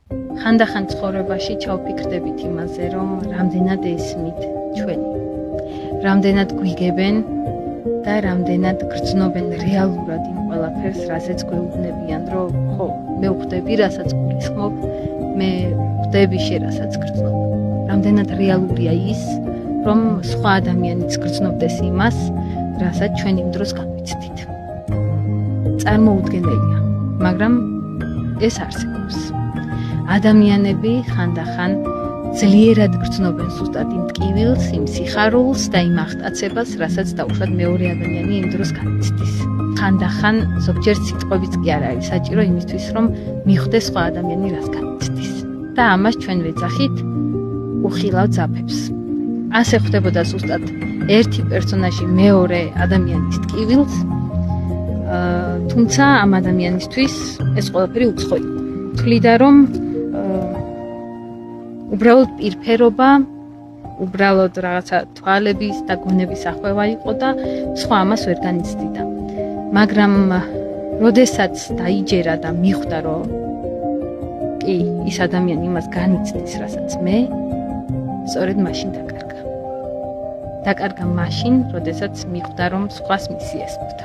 ხანდახან ცხოვრებაში ჩავფიქრდებით იმაზე, რომ რამდენად ესმით ჩვენი. რამდენად გვიგებენ და რამდენად გრძნობენ რეალურად იმ ყველაფერს, რასაც გვეუბნებიან, რომ ხო, მე ვხვდები, რასაც გულისხმობ, მე ვხვდები შენ, რასაც გრძნობ. რამდენად რეალურია ის, რომ სხვა ადამიანიც გრძნობდეს იმას, რასაც ჩვენ იმ დროს გავიცდით. წარმოუდგენელია, მაგრამ ეს არსებობს. ადამიანები ხანდახან ძლიერად გრძნობენ ზუსტად იმ ტკივილს, იმ სიხარულს და იმ აღტაცებას, რასაც დაუშვათ მეორე ადამიანი იმ დროს განიცდის. ხანდახან ზოგჯერ სიტყვებიც კი არ არის საჭირო იმისთვის, რომ მიხვდეს სხვა ადამიანი რას განიცდის. და ამას ჩვენ ვეძახით უხილავ ძაფებს. ასე ხდებოდა ზუსტად ერთი პერსონაჟი მეორე ადამიანის ტკივილს, თუმცა ამ ადამიანისთვის ეს ყველაფერი უცხო იყო. თვლიდა, რომ უბრალოდ პირფერობა, უბრალოდ რაღაცა თვალების და გონების ახველა იყო და სხვა ამას ვერ განიცდიდა. მაგრამ როდესაც დაიჯერა და მიხვდა, რომ კი, ის ადამიანი იმას განიცდის, რასაც მე, სწორედ მაშინ დაკარგა. დაკარგა მაშინ, როდესაც მიხვდა, რომ სხვას მისი ესმოდა.